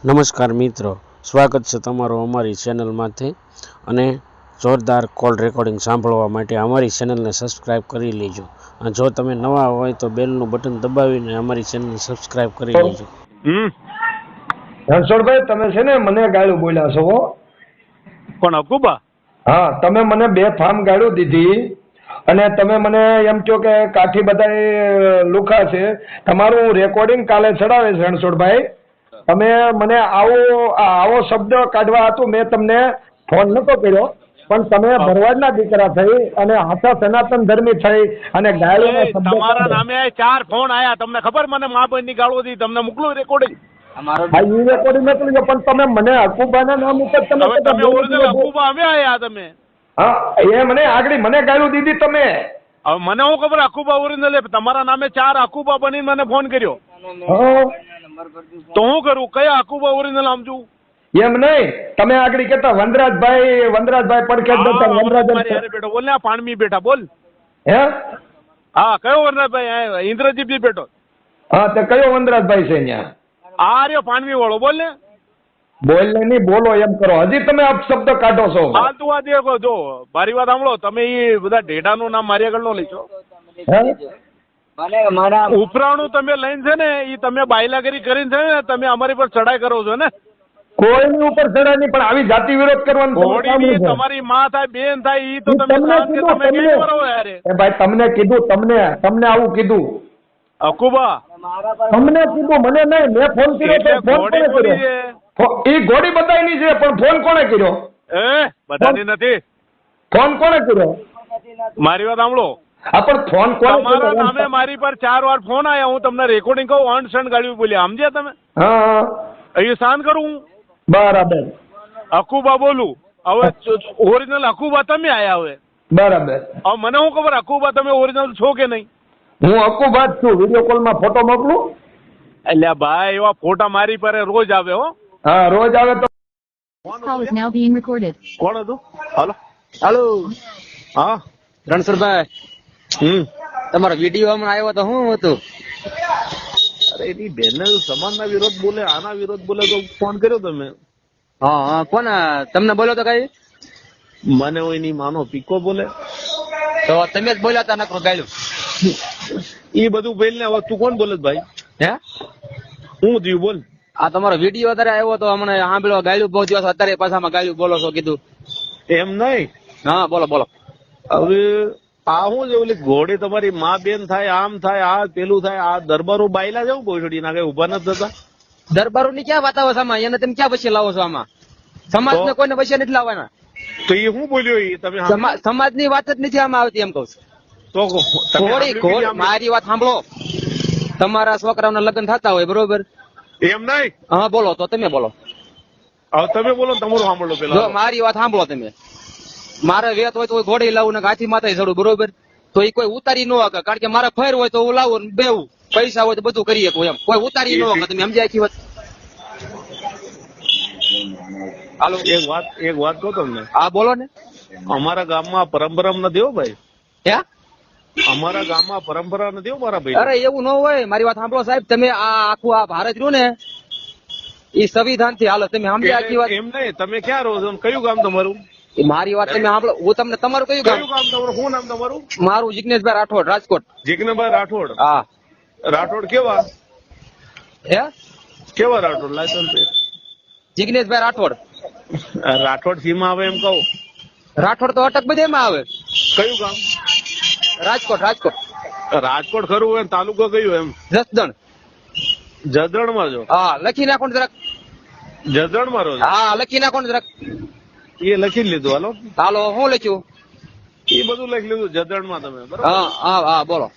નમસ્કાર મિત્રો, સ્વાગત છે તમારું અમારી ચેનલમાંથી. અને જોરદાર કોલ રેકોર્ડિંગ સાંભળવા માટે અમારી ચેનલને સબસ્ક્રાઈબ કરી લેજો. અને જો તમે નવા હોય તો બેલનું બટન દબાવીને અમારી ચેનલને સબસ્ક્રાઈબ કરી લેજો. રણછોડભાઈ, તમે છે ને મને ગાળું બોલ્યા છો. કોણ અકુબા? હા, તમે મને 2 ફાર્મ ગાળું દીધી અને તમે મને એમ કહો કે કાઠી બધા લુખા છે. તમારું રેકોર્ડિંગ કાલે ચડાવે છે રણછોડભાઈ. તમે મને આવો શબ્દ કાઢવા હતું મેં તમને ફોન નતો કર્યો, પણ તમે ભરવાડના દીકરા થઈ અને આખા સનાતન ધર્મી થઈ અને ગાળીના શબ્દ તમારા નામે 4 ફોન આયા. તમને ખબર મને મા બહેનની ગાળો દી? તમને મોકલું રેકોર્ડિંગ? હા, ઈ રેકોર્ડિંગ મોકલી દો, પણ તમે મને અકુબાના નામ ઉપર તમે ઓરિજિનલ અકુબા અમે આયા તમે. હા, એ મને આગળ મને ગાળું દીધી તમે. હવે મને હું ખબર અકુબા ઓરિજિનલ? તમારા નામે 4 અકુબા બની મને ફોન કર્યો. તો હું કરું? કયા અકુબા ઓરિજિનલ સમજુ? એમ નહીં, તમે આગળ કેતા વનરાજભાઈ પડખે બેઠો બોલ ને, પાણમી બેઠા બોલ. હે? હા, કયો વનરાજભાઈ? ઇન્દ્રજીતજી બેઠો. હા, તો કયો વનરાજભાઈ છે અહીંયા? આ રહ્યો પાણમી વાળો. બોલ ને. બોલ ને નહીં, બોલો એમ કરો. હજી તમે અપશબ્દ કાઢો છો. હાલ તું આ દેખો, જો મારી વાત સાંભળો. તમે એ બધા ઢેઢાનું નામ મારી આગળ નો લેજો. ઉપરાણું તમે લઈને છે ને એ તમે બાયલાગીરી કરીને છે ને તમે અમારી પર ચડાઈ કરો છો ને. કોઈની ઉપર ચડાય નહીં, પણ આવી જાતિ વિરોધ કરવાનું તમારી માં થાય, બેન થાય, ઈ તો તમે કેમ કરો યાર? ભાઈ, તમને કીધું, તમને આવું કીધું અકુબા? તમને કીધું, મને નહીં. મેં ફોન કર્યો, ફોન કોને કર્યો? એ ઘોડી બધાની છે, પણ ફોન કોને કર્યો? બધાની નથી. ફોન કોને કર્યો? મારી વાત સાંભળો. હા, પણ ફોન કોને તમારા નામે મારી પર 4 વાર ફોન આયા. હું તમને રેકોર્ડિંગ કહું, અણસણ ગાળ્યું બોલ્યા. સમજ્યા તમે? હા, અહીં શાન કરું. બરાબર. અકુબા બોલું. હવે ઓરિજિનલ અકુબા તમે આયા. હવે બરાબર. હવે મને શું ખબર અકુબા તમે ઓરિજિનલ છો કે નહીં? હું અકુબા જ છું. વિડીયો કોલમાં ફોટો મોકલું? એટલે ભાઈ, એવા ફોટા મારી પર રોજ આવે. હો, હા, રોજ આવે. તો Call is now being recorded. કોણ હતું? હાલો. હાલો હા, રણછોડભાઈ, તમારો વિડીયો હમણાં આવ્યો તો શું હતું? અરે એની બેન સમાજના વિરોધ બોલે, આના વિરોધ બોલે તો ફોન કર્યો તમે. હા હા, કોણ તમને બોલ્યો તો કઈ? મને હોય એની માનો પીકો બોલે. તો તમે જ બોલ્યા હતા નકરો ગાળ્યું. એ બધું બેલ ને તું કોણ બોલે ભાઈ? હે, હું થયું બોલ? આ તમારો વિડીયો અત્યારે આવ્યો તો હમણાં સાંભળ્યો, ગાળ્યું બહુ દિવસ, અત્યારે પાછામાં ગાળ્યું બોલો છો કીધું. એમ નહીં. હા, બોલો બોલો. હવે આ શું છે, ઓલી ઘોડે તમારી મા બેન થાય, આમ થાય, આ પેલું થાય, આ દરબારો બાયલા જવું બોછડી નાખે, ઉભા નથી થતા. દરબારો ની ક્યાં વાત આવે છે આમાં? એને તમે ક્યાં પછી લાવો છો આમાં? સમાજ ને કોઈને પછી નથી લાવવાના. તો એ શું બોલ્યો? એ તમે સમાજ ની વાત જ નથી આમાં આવતી એમ કઉ છું. તો ઘોડી મારી વાત સાંભળો. તમારા છોકરાઓના લગ્ન થતા હોય, બરોબર? એમ નહીં. હા, બોલો તો તમે બોલો. હવે તમે બોલો, તમારું સાંભળો જો પેલા. મારી વાત સાંભળો તમે. મારે વેત હોય તો ઘોડી લાવું ને હાથી માથે ચડું, બરોબર? તો એ કોઈ ઉતારી ન હકે, કારણ કે મારે ફેર હોય તો હું લાવું ને બેવું, પૈસા હોય તો બધું કરી શકું એમ. કોઈ ઉતારી ન હકે. તમે સમજ્યા આખી વાત? હાલો, એક વાત કહો તમને. હા, બોલો ને. અમારા ગામમાં પરંપરા નથી હો ભાઈ. હે? અમારા ગામમાં પરંપરા નથી હો મારા ભાઈ. અરે એવું ન હોય. મારી વાત સાંભળો સાહેબ. તમે આ આખું આ ભારત રહ્યું ને એ સંવિધાન થી હાલો. તમે સમજ્યા આખી વાત? એમ નહીં. તમે ક્યાં રહો છો? કયું ગામ તમારું? મારી વાત તમે સાંભળો. હું તમને તમારું કયું ગામ? તમારું? શું નામ તમારું? મારું જિગ્નેશભાઈ રાઠોડ, રાજકોટ. જીગ્નેશભાઈ રાઠોડ. હા. રાઠોડ કેવા? હે? કેવા રાઠોડ? લાયસન્સ? જિગ્નેશભાઈ રાઠોડ. રાઠોડ સીમા આવે એમ કહું? રાઠોડ તો અટક બધેમાં આવે. કયું ગામ? રાજકોટ. રાજકોટ રાજકોટ ખરું હોય. તાલુકો કયું એમ? જસદણ. જસદણ માં છો? હા, લખી નાખો ને જરાક. જસદણ માં રહો છો? હા, લખી નાખો ને જરાક. એ લખી લીધું. હાલો. હાલો, શું લખ્યું? એ બધું લખી લીધું જસદણ માં તમે, બરાબર? હા હા હા, બોલો.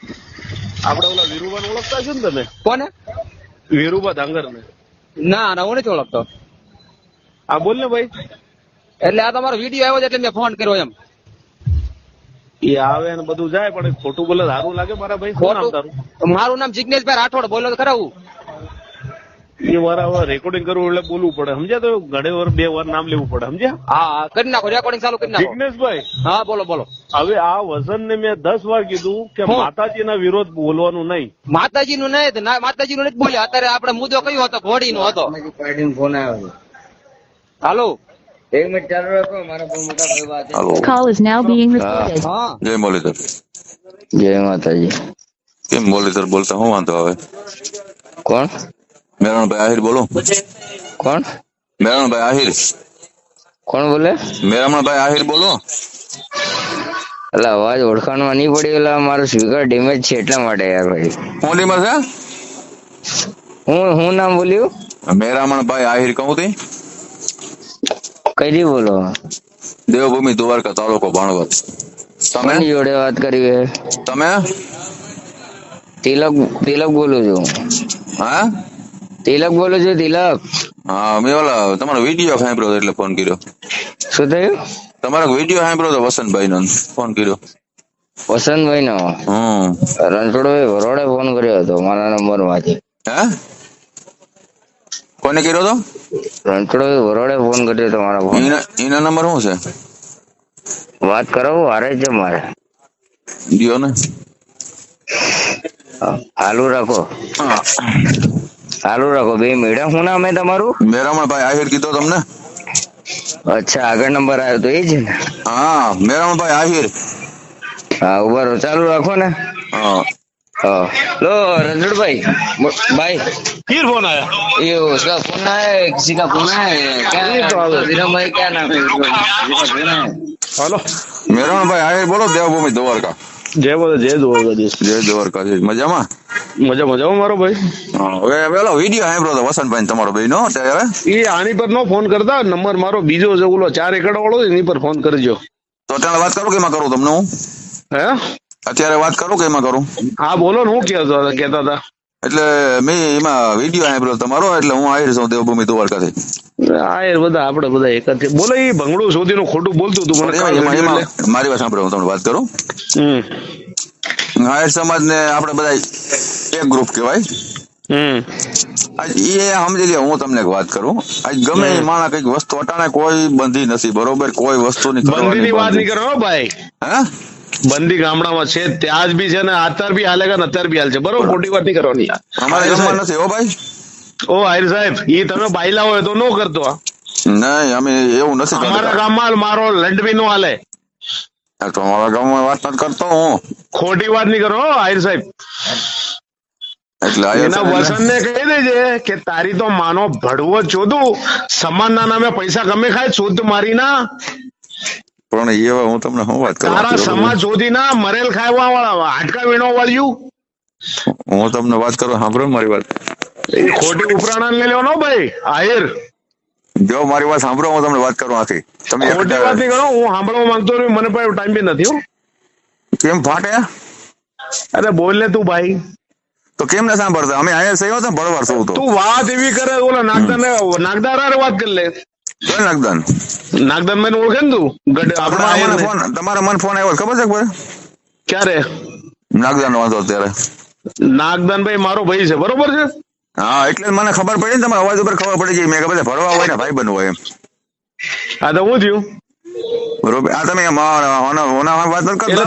આપડે ઓલા વીરુબા ને ઓળખતા છો ને તમે? કોને? વીરુબા ધાંગર ને? ના ના, હું નથી ઓળખતો. હા, બોલ ને ભાઈ. એટલે આ તમારો વિડીયો આવ્યો છે એટલે મેં ફોન કર્યો એમ. એ આવે ને બધું જાય, પણ ખોટું બોલે સારું લાગે મારા ભાઈ? શું નામ તારું? મારું નામ જિગ્નેશભાઈ રાઠોડ. બોલો તો ખરા હું? એ વાર હવે રેકોર્ડિંગ કરવું એટલે બોલવું પડે, સમજ્યા? તો ઘણી વાર 2 વાર નામ લેવું પડે, સમજ્યા? હા કરી નાખો, રેકોર્ડિંગ ચાલુ કરી નાખો. જિગ્નેશભાઈ, હા બોલો બોલો. હવે આ વસનને મેં 10 વાર કીધું કે હું? માતાજીના વિરોધ બોલવાનું નહીં. માતાજીનું નહીં, માતાજીનું નથી બોલ્યા. અત્યારે આપણે મુદ્દો કયો હતો? ઘોડીનો હતો. ફોન આવ્યો હાલો. છે. 1 મિનિટ ચાલુ રાખો, મારા બહુ મોટા ભાઈ વાત છે. Hello Call is now being recorded. હા जय मुरलीधर જય માતાજી. કેમ मुरलीधर बोलता हूँ वांधो आवे કોણ मेरा भाई आहिर बोलो કોણ मेरा भाई आहिर કોણ બોલે? मेरा भाई आहिर बोलो એટલે અવાજ ઓળખાણમાં નહીં પડી, એટલે મારું સ્પીકર ડેમેજ છે એટલા માટે યાર ભાઈ. कौन डी मर હું નામ બોલ્યું? मेरा भाई आहिर कहूँ थी કઈથી બોલો? देवभूमि द्वारका तालुको भाणवत તમે કોની જોડે વાત કરી છે? તમે તિલક બોલું છું. હા તિલક બોલું છું, તિલક. હા મેં ઓલા તમારો વિડીયો સાંભળ્યો હતો એટલે ફોન કર્યો. શું થયું? તમારો વિડીયો સાંભળ્યો હતો વસંતભાઈ નો, ફોન કર્યો. વસંતભાઈ નો રણછોડભાઈ વરોડે ફોન કર્યો હતો મારા નંબર માંથી. હે કોને કર્યો હતો? રણછોડભાઈ વરોડે ફોન કર્યો હતો મારા ફોન. એના નંબર શું છે? વાત કરાવું? હારે છે મારે. દિયો ને હાલું રાખો, હા હાલું રાખો 2 મિનિટ. શું નામ હે તમારું? મેરામણ ભાઈ આહિર કીધો તમને? અચ્છા, આગળ નંબર આવ્યો તો એ જ ને? હા મેરામણ ભાઈ આહિર. હા ઉભા રહો, ચાલુ રાખો ને. હા हाँ लो रणछोड़ भाई फिर फोन आया। ये उसका फोन है, किसी का फोन है क्या? विक्रम भाई क्या नाम है? हेलो મેરામણ ભાઈ આહિર બોલો, દેવભૂમિ દ્વારકા. जय बोले जय द्वारकाधीश। જય દ્વારકાધીશ. મજામાં? મજા મજામાં મારો ભાઈ। હા હવે પેલો વિડીયો સાંભળ્યો હતો વસંતભાઈ તમારો ભાઈ નો ત્યારે. એ આની પર નો ફોન કરતા, નંબર મારો બીજો છે, ઓલો 4 એકડ વાળો એની પર ફોન કરજો। તો અત્યારે વાત કરું કે એમાં કરું તમને? હું હે અત્યારે વાત કરું કે એમાં કરું? હા બોલો ને, હું કેતા હતા? એટલે મેં એમાં વિડીયો સાંભળ્યો તમારો, એટલે હું આહિર છું દેવભૂમિ દ્વારકાથી. આ યાર બધા આપણે બધા એક જ છે। બોલો એ ભંગડું સુધી નું ખોટું બોલતું હતું મને કાલ એમાં એટલે। મારી વાત સાંભળો, હું તમને વાત કરું. આહિર સમાજ ને આપણે બધા એક ગ્રુપ કહેવાય. આજ એ સમજી લે, હું તમને એક વાત કરું. આજ ગમે એ માણસ કઈક વસ્તુ અટાણે કોઈ બંધી નથી, બરોબર? કોઈ વસ્તુની બંદીની વાત નહીં કરો ભાઈ। હે બંદી ગામડામાં છે, ત્યાં જ બી છે ને અત્યારે બી હાલે ને અત્યારે બી હાલ છે, બરોબર? ખોટી વાત નહીં કરવાની। અમારે જમવા નથી હો ભાઈ. ઓ આહિર સાહેબ, એ તમે બાયલા હોય તો નો કરતો। નહીં અમે એવું નથી અમારા કરતા. ગામમાં મારો લંડવી નો હાલે। તમારા ગામમાં વાત નથી કરતો હું, ખોટી વાત નહીં કરો આહિર સાહેબ। એટલે આહિર એના સાહેબ વસન ને કહી દેજે કે તારી તો માનો ભડવો ચોદું, સમાજના નામે પૈસા ગમે ખાય, શુદ્ધ મારી ના પણ એવા હું તમને શું વાત કરું? તારા સમાજ શોધી ના મરેલ ખાવા વાળા હાડકા વીણો વાળ્યું। હું તમને વાત કરું, સાંભળો મારી વાત. એ ખોટી ઉપરાણા લઈ લેવાનો ભાઈ આહિર। જો મારી વાત સાંભળો, હું તમને વાત કરું આથી. તમે ખોટી વાત નહીં કરો, હું સાંભળવા માંગતો નથી, મને પણ ટાઈમ બી નથી હો। કેમ ફાટે? અરે બોલ ને તું ભાઈ, તો કેમ ના સાંભળતા? અમે આયા સહી હતા બળવાર સૌ તો. તું વાત એવી કરે, ઓલા નાગદાર હારે વાત કરી લે। કઈ નાગદાન? નાગદાન મને ઓળખે ને તું? આપણા આહિર ને। તમારા મને ફોન આવ્યો ખબર છે કોઈ? ક્યારે? નાગદાન નો વાંધો અત્યારે. નાગદાન ભાઈ મારો ભાઈ છે, બરોબર છે? હા એટલે મને ખબર પડી ને, તમારા અવાજ ઉપર ખબર પડી ગઈ. મેં ખબર છે ભરવા હોય ને ભાઈ બનવું હોય એમ. હા તો હું થયું? બરોબર. આ તમે વાત નથી કરતા,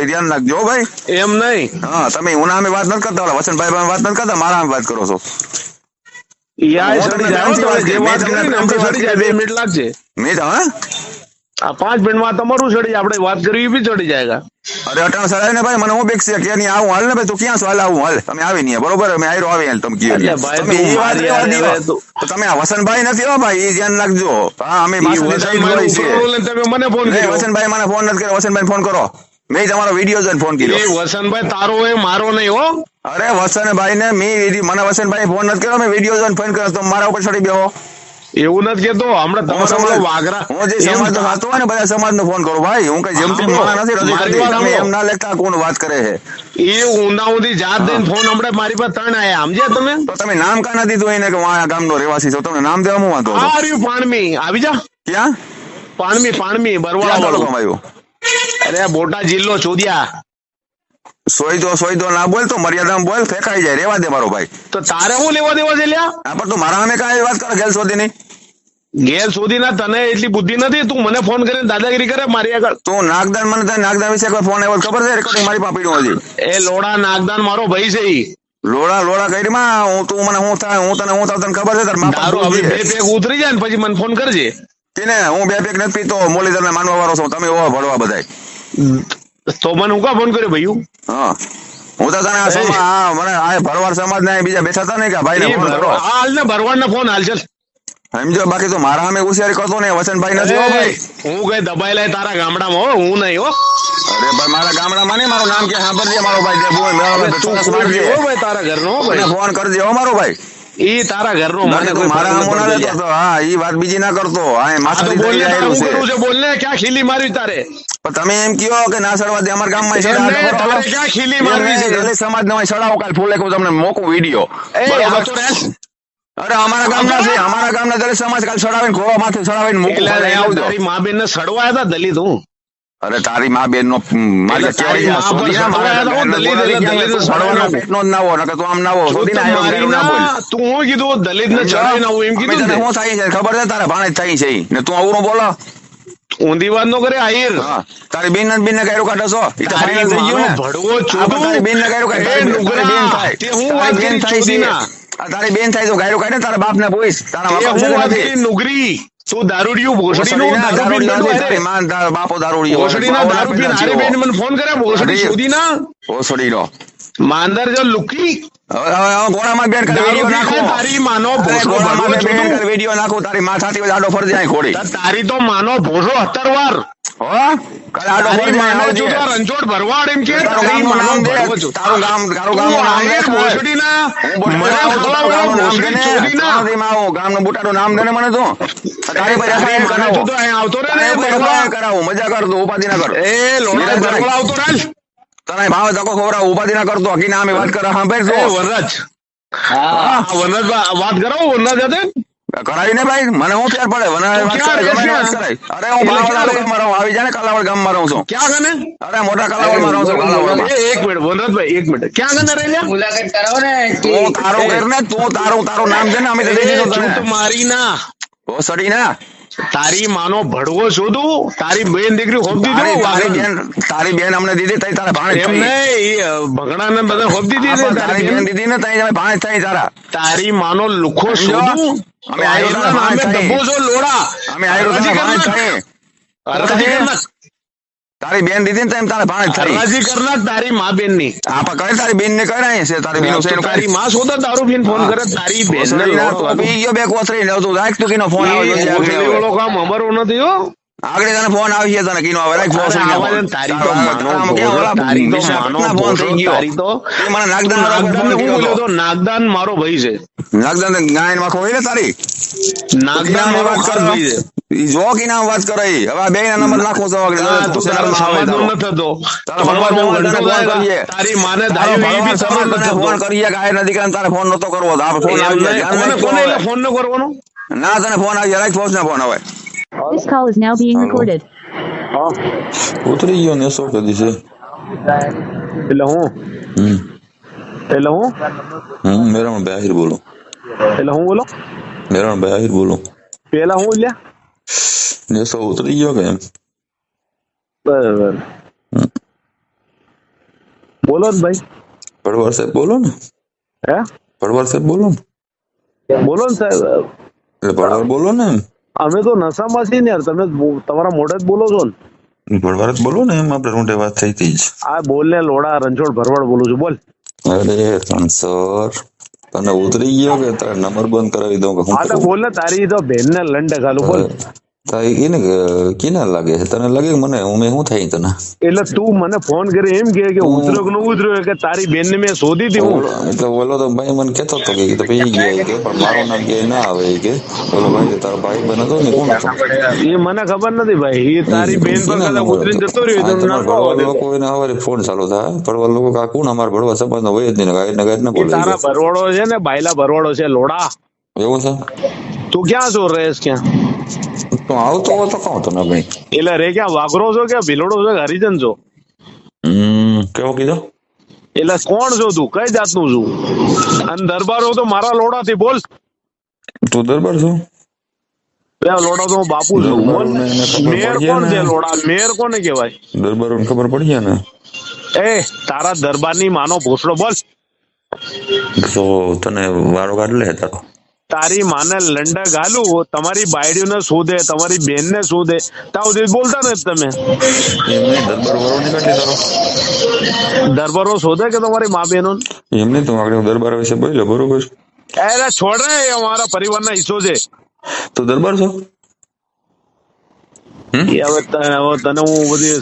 ધ્યાન રાખજો ભાઈ. એમ નહીં, હા તમે ઉના અમે વાત નથી કરતા, વસંતભાઈ વાત નથી કરતા, મારા વાત કરો છો. યાર સડી જાય, જે વાત કરી ને આપણે સડી જાય, 2 મિનિટ લાગશે। મેં તો હા આ 5 મિનિટમાં તમારું સડી, આપણે વાત કરવી બી ચડી જાયગા। અરે અટાણ સરાય ને ભાઈ, મને હું બેક છે કે નહીં આવું હાલ ને ભાઈ, તું ક્યાં છો? હાલ આવું હાલ, તમે આવી નહીં બરોબર? અમે આયરો આવી હાલ, તમે કીધું એટલે ભાઈ તમે તું એ વાત મારી રહેવા હારે દ્યો. તું- તો તમે આ વસંતભાઈ નથી હો ભાઈ, એ ધ્યાન રાખજો. હા અમે ઈ વસંતભાઈ નું ઉપરવાળું લઈને તમે મને ફોન નહીં, કર્યો। વસંતભાઈ મને ફોન નથી કર્યો. વસંતભાઈ ફોન કરો, મેં તમારો વિડીયો જોઈને ફોન એ કર્યો. વસંતભાઈ તારો હોય, મારો નહીં હો। અરે વસંતભાઈ ને મને વસંતભાઈ ફોન નથી કર્યો, મેં વિડીયો જોઈને ફોન કર્યો, તો મારા ઉપર ચડી બેહો. એવું નથી કેતો, હમણાં તમારો ઓલો વાઘરા હું જે સમાજ નો થતો હોય ને બધા સમાજ નો ફોન કરું ભાઈ, હું કઈ જેમ તેમ માણસ નથી રજૂ મારી કરતી. વાત તમે સાંભળો. એમ ના લેખતા કોણ વાત કરે છે? એ ઊંધા ઊંધી જાત દઈને ફોન હમણાં મારી પાસે 3 આયા, સમજ્યા તમે? તો તમે નામ કા નથી દીધું એને કે હું આ ગામનો રહેવાસી છું? તમને નામ દેવા હું વાંધો હતો? આ રહ્યું પાણમી, આવી જા। ક્યાં પાણમી ક્યાં બરવાળા વાળું। તાલુકામાં આવ્યું? અરે બોટાદ જિલ્લો ચોદિયા। સોયદો ના બોલ તો મર્યાદામાં બોલ, ફેંકાઈ જાય, રેવા દે મારો ભાઈ. તો તારે હું લેવા દેવા છે લ્યા? હા પણ તું મારા સામે કાંઈ વાત કરે ગેલ શોધી નહીં? ઘેર સુધી ના, તને એટલી બુદ્ધિ નથી, તું મને ફોન કરીને દાદાગીરી કરે મારી આગળ. તું નાગદાન, મને તને નાગદાન વિશે કોઈ ફોન આવ્યો ખબર છે? રેકોર્ડિંગ મારી પાસે પડ્યું હજી. એ લોડા નાગદાન મારો ભાઈ છે ઈ. લોડા કરીમાં તું મને હું થાય, હું તને તને ખબર છે? તાર બાપા દારૂ હવે 2 પેક ઉતરી જાય ને પછી મને ફોન કરજે. તેને હું 2 પેક નથી પીતો, મોલીધર ને માનવા વાળો છું, તમે ઓવા ભળવા બધાય. તો મને હું કા ફોન કર્યો ભાઈ? હા હું તો તને મને આ ભરવાડ સમાજ ના બીજા બેઠા હતા ને કે ભાઈ ને ફોન કરો. હાલ ને ભરવાડ ના ફોન હાલ ચાલ સમજો. બાકી તો મારા સામે હોશિયારી કરતો ને વસંતભાઈ નથી હો ભાઈ. હું કઈ દબાઈ લાય તારા ગામડામાં હો, હું નહીં હો. અરે ભાઈ મારા ગામડામાં નહીં, મારું નામ કે સાંભળજે મારો ભાઈ. તારા ઘરનો ભાઈ ફોન કરજે હો મારો ભાઈ. ઈ તારા ઘરનો મારા હા ઈ વાત બીજી ના કરતો. બોલ ને ક્યાં ખીલી મારવી તારે? પણ તમે એમ કયો કે ના સડવા દે અમારા ગામમાં ક્યાં ખીલી મારવી છે? સમાજ ના સડાવો કાલ ફૂલે તમને મોકું વિડીયો. અરે અમારા ગામના છે, અમારા ગામના દલિત સમાજ કાલ સડાવીને ઘોડા માથે સડાવીને મોકું. તારી મા બેન ને સડવાયા હતા દલિત હું? અરે તારી મા બેન નો મારી તું હું કીધું દલિત ને ચડાવી ના હું એમ કીધું શું થાય છે ખબર છે? તારા ભાણે થાય છે ને તું આવું બોલો. ઊંધી વાત નો કરે આહિર. તારી બેન ને ગાયરો કાઢો છો? ભડવો તારી બેન ને ગાયરો કાઢે હું વાત કરી ચોદીના. તારી બેન થાય તો ગાયરો કાઢે, તારા બાપ ને પૂછ. તારા નુગરી તું દારૂડિયું ભોસડીનું દારૂ પીને તારા બાપો દારૂડિયો ભોસડીના દારૂ પીને હારી બેન મને ફોન કર્યા ભોસડી સુધીના ભોસડીનો માંદર જો લુકી ગોળામાં બેન વિડિયો નાખો. તારી માનો ભોસો વિડિયો નાખો. તારી માં છાતી આડો ફરજે આય ખોડી. તારી તો માનો ભોસો 17 વાર રંજોડ ભરવાડ એમ કે તારું ગામ ભોસડીના ગામ નું બુટાનું નામ દે ને મને તું. આવતો કરાવું મજા કરતો, ઉપાધિ ના કર. એ લોડા આવતો રાજ તને ભાવ ધક્કો ખવડાવ, ઉપાધિ ના કરતો. હકી નામે વાત કરે સાંભળ વનરાજ. વનરાજ વાત કરો. વનરાજ hatte કરાવી ને ભાઈ, મને હું ફેર પડે? અરે હું આવી જાય ને કાલાવડ ગામ માં રહું છું. ક્યાં ગને? અરે મોટા કાલાવડ માં રહું છું. કાલાવડ. એક મિનિટ વનરાજભાઈ, એક મિનિટ. ક્યાં ગને રહ્યા? મુલાકાત કરાવો ને. તું તારું કર ને, તું તારું નામ દે ને, અમે દે દીધું મારી ના સડી ના. તારી માનો ભડવો શોધું, તારી બેન દીકરી હોપ દીધું. તારી બેન અમને દીધી તઈ તારા ભાણે એમ નહીં, ભગણા ને બધા હોપ દીધી. તારી બેન દીધી ને તઈ ભાણે થઈ તારા. તારી માનો લુખો શોધું. અમે આયરો છો લોડા. અમે આયરો તારી બેન દીધી ને તારા ભાણે થઈ. રાજી કરના તારી મા બેન ની આપા કરે. તારી બેન ને કરાય છે. તારી બેન તારી માં શોધો દારૂ પીને ફોન કરે. તારી બેન ને બે કોથરી ને તું રાખ. તું કીનો ફોન આવે કામ અમારો નથી હો. આગળ તને ફોન આવી છે, તને કીનો આવે રાખ ફોન. તારી તો માનો ફોન થઈ ગયો. તારી તો મને નાગદાન મારો ભાઈ છે. નાગદાન ગાયન માં ખોઈ ને તારી નાગદાન મારો ખાસ ભાઈ છે. જો કી નામ વાત કરે. હવે બે ના નંબર નાખો છો. તારી માને ફોન કરીએ ગાય નદી કાન તારે ફોન નતો કરવો. ફોન ન કરવાનો ના. તને ફોન આવી રાખ. ફોન ને ફોન આવે. This call is now being recorded. ઉતરી ગયો ને શું કદી છે એટલે હું મેરાણ ભાઈ આહિર બોલો. એટલે હું બોલો મેરાણ ભાઈ આહિર બોલો. પેલા હું લ્યા ને સો ઉતરી ગયો કે એમ. બરાબર બોલો ને ભાઈ. પડવાર સાહેબ બોલો ને. હે પડવાર સાહેબ બોલો ને. બોલો ને સાહેબ. એટલે પડવાર બોલો ને. અમે તો નશામાં છીએ ને યાર. તમે તમારા મોઢે જ બોલો છો ને. પડવાર જ બોલો ને. એમ આપણે રૂંઢે વાત થઈ હતી જ. આ બોલ ને લોડા રણછોડ ભરવાડ બોલું છું. બોલ. અરે સર તને ઉતરી ગયો કે તારે નંબર બંધ કરાવી દઉં કે હા તો બોલ ને. તારી તો બેન ને લંડે ખાલું બોલ. તારી એને કેના લાગે છે? તને લાગે મને હું શું થાય તને? એટલે તું મને ફોન કરી એમ કે ઉતર્યો કે ન ઉતર્યો કે તારી બેન ને મેં શોધી હતી. હું એટલે બોલો તો ભાઈ મને કેતો હતો કે તો પી ગયા કે પણ મારું નામ કે ના આવે કે બોલો ભાઈ તારો ભાઈ બન હતો ને કોણ હતો? એ મને ખબર નથી ભાઈ. એ તારી બેન પર કદાચ ઉતરીને જતો રહ્યો. લોકો એને હવે ફોન ચાલુ થાય. પડવા લોકો કા કોણ અમાર ભરવા સંબંધ હોય જ નહીં. ગાય નગાય ના બોલે. તારા ભરવાડો છે ને બાયલા ભરવાડો છે લોડા. એવું છે? તું ક્યાં છો? રેસ ક્યાં? તો આવતો હોય તો કહો તો ના ભાઈ. એટલે રે ક્યાં? વાઘરો છો કે ભીલોડો છો કે હરિજન છો? કેવો કીધો? એટલે કોણ છો તું? કઈ જાતનું છું? અને દરબારો તો મારા લોડાથી બોલ. તું દરબાર છો? લોડા તો હું બાપુ છું. બોલ. મેયર કોણ છે લોડા? મેયર કોને કહેવાય? દરબારો ખબર પડી ગયા ને? એ તારા દરબારની માનો ભોસડો બોલ. તો તને વારો કાઢ લે તારો. તારી માને લંડા ગાલું, તમારી બાયડીને શોધે, તમારી બેનને શોધે, ત્યાં સુધી બોલતા નથી તમે. એમને દરબાર વારો નહીં કાઢી તારો? દરબારો શોધે કે તમારી મા બહેનો? એમને તો આગળ દરબાર વિશે બોલ્યો બરોબર. અરે છોડ રે, એ અમારા પરિવારના હિસ્સો છે. તો દરબાર છો? હવે તને હું બધી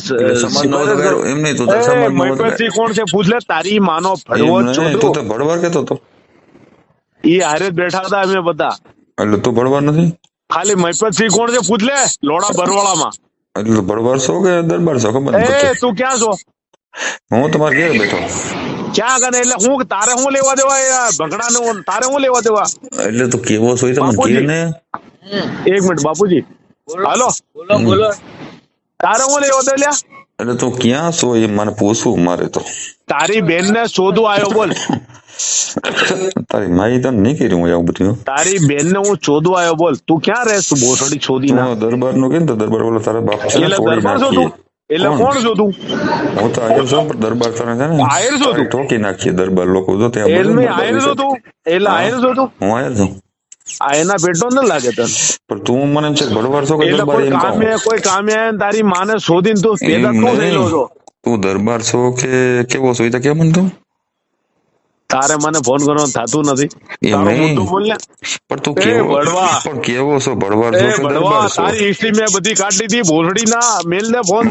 કોણ છે પૂછ લે. તારી માનો ભડવો તું તો ભડવાર કેતો તો. ઈ હારે જ બેઠા હતા અમે બધા. એટલે તું ભડવાર નથી? ખાલી મહિપતસિંહ કોણ છે પૂછ લે, લોડા બરવાળામાં. એટલે ભડવાર છો કે દરબાર છો ખબર નથી. એ તું ક્યાં છો? હું તમારે ઘરે બેઠો. ક્યાં કરે? એટલે હું તારે હું લેવા દેવા ભગડા નું? તારે હું લેવા દેવા? એટલે તું કેવો છો એ તમને કે ને. એક મિનિટ બાપુજી. હાલો બોલો. તારે હું લેવા દે લ્યા? એટલે તું ક્યાં છો એ મને પૂછવું મારે તો. તારી બેન ને શોધવા આવ્યો બોલ. તારી માઈ તને નહીં કર્યું હું આવું બધું. તારી બેન ને હું શોધવા આવ્યો બોલ. તું ક્યાં રહેશ? તું બોસડી છોડી ના. દરબાર નું કે દરબાર બોલો તારા બાપ છે. એટલે દરબાર છો તું? એટલે કોણ છો તું? હું તો આયર છું પણ દરબાર તને છે ને આયર છો તું? ઠોકી નાખીએ દરબાર લોકો જો ત્યાં. એટલે આયર છો તું? એટલે આયર છો તું? હું આયર છું. આ એના પેટો ન લાગે તને? પણ તું મને એમ છે ભડવાર છો કે દરબાર? એમ કોઈ કામે તારી માને શોધીને તું પેદા તું થયેલો છો. તું દરબાર છો કે કેવો છો એ તો કેમ મને તું? તારે મને ફોન કરવાનું થતું નથી. પણ તું કેવો છો? ભડવાર છો કે દરબાર છો? તારી હિસ્ટ્રી મેં બધી કાઢી દીધી. ભોસડી ના મેલ ને ફોન.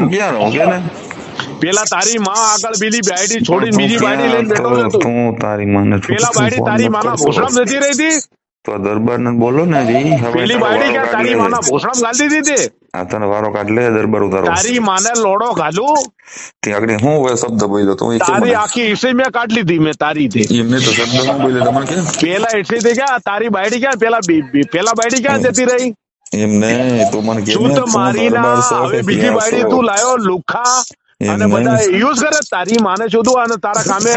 પેલા તારી માં આગળ બીજી બાયડી છોડીને બીજી બાયડી લઈને બેઠો છે તું. તારી માને પેલા બાયડી તારી માના ભોસડામાં જતી રહી હતી. તો દરબાર ને બોલો ને પેલી બાયડી ક્યાં તારી માના ભોસડામાં ગાલી દીધી તે? આ તને વારો કાઢ લે દરબાર ઉતારો. તારી માને લોડો ઘાલું. ત્યાં આગળ હું શબ્દ બોલ્યો તો? તારી આખી હિસ્ટ્રી મેં કાઢ લીધી મેં તારી થી. એમને તો શબ્દ હું બોલ્યો તમને કે? પેલા હિસ્ટ્રી થી ક્યાં તારી બાયડી ક્યાં? પેલા બાયડી ક્યાં જતી રહી? એમને તું મને કે શું તો મારી ના હવે બીજી બાયડી તું લાયો લુખા અને બધા યુઝ કરે. તારી માને શોધું અને તારા કામે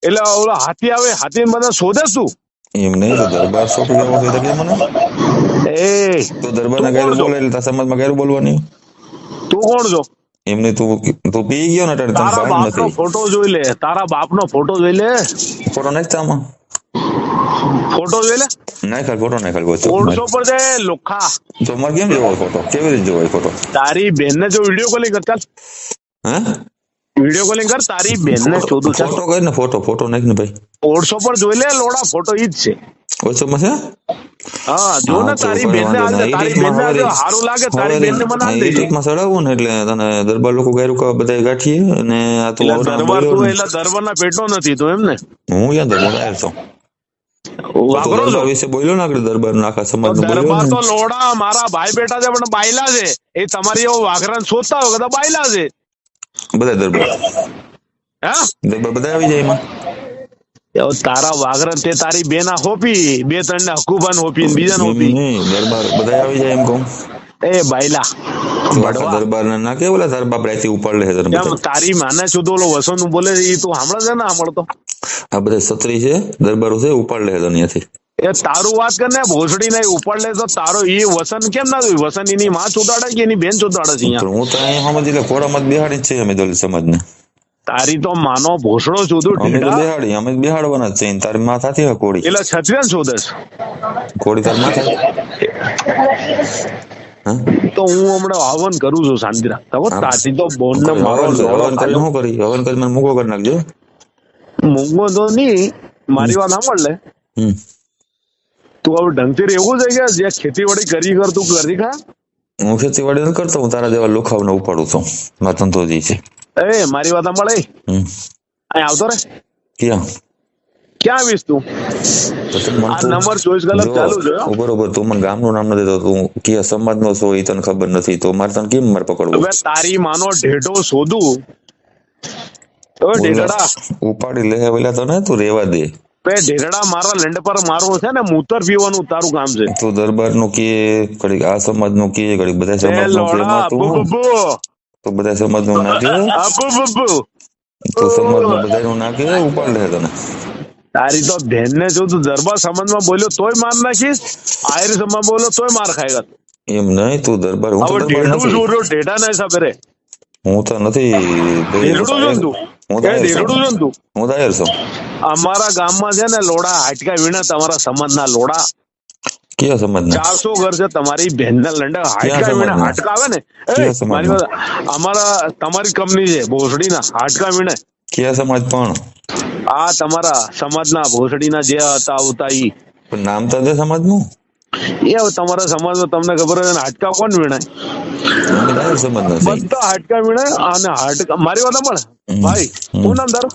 એટલે ઓલો હાથી આવે, હાથી બધા શોધે તું. એમ નહીં તો દરબાર છો કે કેવો છે કે મને? એ તો દરબાર ના ગાયરું બોલે એટલે સમાજમાં ગાયરું બોલવાની. તું કોણ છો? એમને તું પી ગયો ને એટલે તારા બાપનો ફોટો જોઈ લે. તારા બાપનો ફોટો જોઈ લે. ફોટો નાખતા આમાં? ફોટો જોઈ લે. નાખાલ ફોટો નાખાલ કોઈ 400 પર જાય લોખા. તો મારે કેમ જોવો ફોટો? કેવી રીતે જોવો ફોટો? તારી બેન ને જો વિડીયો કોલિંગ કર ચાલ. હે વિડીયો કોલિંગ કર. તારી બેન ને શોધું ચાલ. ફોટો કર ને ફોટો નાખ ને ભાઈ. 400 પર જોઈ લે લોડા. ફોટો ઈ જ છે. ઓછો માં છે? હા જો ને તારી બેન ને તારી બેન ને સારું લાગે. તારી બેન ને મને આલ દે. માં ચડાવું ને એટલે તને દરબાર લોકો ગાયરું બધા ગાંઠીએ અને આ તો દરબાર તું એટલે દરબાર ના પેટો નથી તો એમ ને? હું યાર દરબાર આવ્યો છું. દરબાર વિશે બોલ્યો ને આગળ દરબાર નો આખા સમાજ નો બોલ્યો. દરબાર તો લોડા મારા ભાઈ બેટા છે પણ બાયલા છે. એ તમારી એવો વાઘરાન શોધતા હોય કદા બાયલા છે બધા દરબાર. હા દરબાર બધા આવી જાય એમાં. તારા વાઘરન તે તારી બેના હોપી 2-3 ને હકુબાન હોપી ને બીજા હોપી. દરબાર બધા આવી જાય એમ કહું. એ બાયલા દરબાર ના કે બોલા તારા બાપ રાતે ઉપાડ લે. તારી માને શુદ્ધ ઓલો વસન બોલે એ તું સાંભળે છે ને? સાંભળતો આ બધા છત્રી છે દરબારો છે ઉપાડ લે અહીંયાથી. એ તારું વાત કર ને. ભોસડી ને ઉપાડ લે તો તારો એ વસન કેમ ના જોયું? વસન એની માં ચોદાડે કે એની બેન ચોદાડે છે? હું તો અહીંયા સમજી લે ખોડામાં બેહાડી જ છે અમે દલિત સમાજ ને. તારી તો માનો ભોસડો શોધું બેહાડી અમે બેહાડવાના છે. તારી માં થાતી હોય કોડી એટલે છત્રીને શોધે કોડી તારી માં તો હું હમણાં હવન કરું છું શાંતિ રાખ. તારી તો બોન ને મારો હવન કરી શું કરી? હવન કરી મને મૂકો કરી નાખજો. મૂંગો તો નહીં. મારી વાત સાંભળ લે. તું હવે ઢંગથી રહેવું છે કે જે ખેતીવાડી કરી કર તું કરી ખા? હું ખેતીવાડી નથી કરતો. હું તારા જેવા લોખાવને ઉપાડું છું. મારા ધંધોજી છે. એ મારી વાત સાંભળે. અહીં આવતો રે. ક્યાં આવીશ તું? આ નંબર 24 કલાક ચાલુ છે. બરોબર. તું મને ગામનું નામ નથી દેતો. તું કયા સમાજ નો છો એ તને ખબર નથી તો મારે તને કેમ મારે પકડવું? હવે તારી માનો ઢેઢો શોધું. ઢેઢડા ઉપાડી લે પેલા તો ને તું રેવા દે. ઢેરડા મારા લેન્ડ પર મારવો છે ને મૂતર પીવાનું તારું કામ છે. તું દરબાર નું કે ઘડીક આ સમાજ નું કે ઘડીક બધા સમાજ નું કે તો બધા સમાજ નું ના તું સમાજમાં બધાનું નાખી દે, ઉપાડ લે તને. તારી તો બેન ને જો તું દરબાર સમાજમાં બોલ્યો તોય માર નાખીશ, આયર સમાજ બોલ્યો તોય માર ખાય. એમ નહીં, તું દરબાર, હું તો હવે દરબાર ઢેઢું નથી. જોડ્યો ઢેઢા ના હિસાબે રે. હું તો નથી ઢેઢું છો ને તું? હું તો આયર છું. ઢેઢું છો ને તું? હું તો આયર છું. અમારા ગામમાં છે ને લોડા હાટકા વીણા, તમારા સમાજના લોડા કયા સમાજના? 400 ઘર છે, તમારી બેનના લંડા હાટકા વીણા. સમાજના? હાટકા આવે ને, કયા સમાજના? મારી વાત, અમારા તમારી કંપની છે ભોસડીના હાટકા વીણે. કયા સમાજ પણ? આ તમારા સમાજના ભોસડીના જે હતા આવતા ઈ. પણ નામ તો દે સમાજનું. એ હવે તમારા સમાજમાં તમને ખબર હોય ને હાટકા કોણ વીણાય? અમે તો આયર સમાજના છીએ. બધા હાટકા વીણાય. અને હાટકા મારી વાત સાંભળ ભાઈ, શું નામ તારું?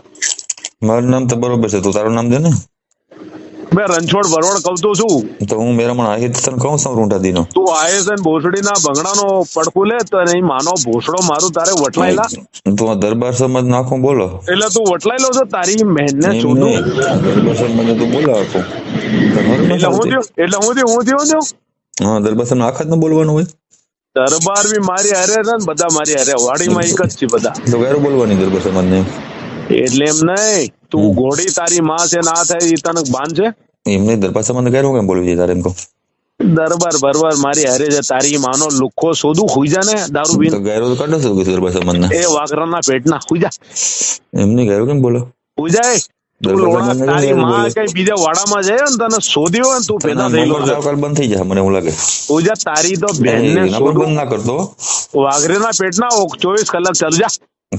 મારું નામ તો બરોબર છે, તું તારું નામ દે ને. મેં રણછોડ ભરવાડ કહું તો છું. તો હું મેરામણ આવી તને કહું છું રૂંઢા દીનો. તું આયે છે ને ભોસડીના ભંગડાનો પડખું લે તો નહીં માનો ભોસડો મારું તારે વટલાયેલા. તું આ દરબાર સમાજ નાખું બોલો. એટલે તું વટલાયેલો છો તારી મહેનને એમ શોધું. નહીં, દરબાર સમાજ તું બોલો આખું. એટલે હું થયું હા, દરબાર સમાજ આખા જ ન બોલવાનું હોય. દરબાર બી મારી હારે છે ને બધા મારી હારે, વાડીમાં એક જ છે બધા. તો ગાયરો બોલવાની દરબાર સમાજ ને. એટલે એમ નહીં, તું ઘોડી તારી માં છે ના થાય એ તને ભાન છે? એમ નહીં, દરબાર સમાજ ગાયરો કેમ બોલવી છે તારે એમ કહું? દરબાર ભરવાર મારી હારે છે, તારી માનો લુખ્ખો શોધું હુઈ જા ને દારૂ તો પીને. ગાયરો તો કાઢો છો દરબાર સમાજ ના. એ વાઘરાના પેટના હુઈ જા, એમ નહીં, ગાયરો કેમ બોલો? હુઈ જાય. તું દરબાર લોડા સમાજના તારી ગાયરો માં બોલે. કઈ બીજા વાડામાં જાય ને તને શોધી હોય ને તું પેદા થયેલો છે. કાલ બંધ થઈ જાય મને એવું લાગે. હુઈ જા, તારી તો બેન ને એના પર શોધું. બંધ ના કરતો. વાઘરેના પેટના 24 કલાક ચાલુ જા.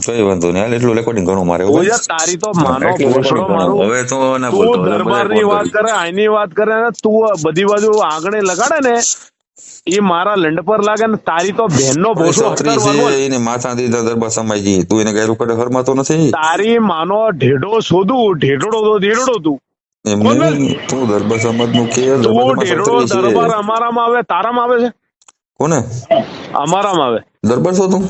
કઈ વાંધો નહીં, હાલ એટલું રેકોર્ડિંગ ઘણું મારે. હુઈ જા, તારી તો માનો ભોસડો મારું. હવે તો ના બોલતો. તું દરબાર ની વાત કરે, આની વાત કરે ને તું બધી બાજુ આંગણે લગાડે ને એ મારા લંડ પર લાગે ને. તારી તો બેન નો ભોસડો છત્રી છે એને માથા દીધા દરબાર સમાજી. તું એને ગાયરો કરે હરમાતો નથી. તારી માનો ઢેઢો શોધું, ઢેઢડો તો ઢેઢડો તું. એમ બોલ ને. નહીં, તું દરબાર સમાજ નું કે તું દરબાર સમાજ ઢેઢડો છત્રી છે. દરબાર અમારામાં આવે, તારામાં આવે છે? કોને અમારામાં આવે. દરબાર છો તું?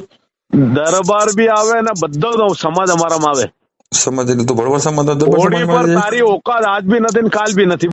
દરબાર બી આવે ને બધો સમાજ અમારામાં આવે. સમાજ એટલે તું ભરવાડ સમાજ નો દરબાર ઘોડી સમાજમાં પર છે? તારી ઓકાત આજ બી નથી ને કાલ બી નથી.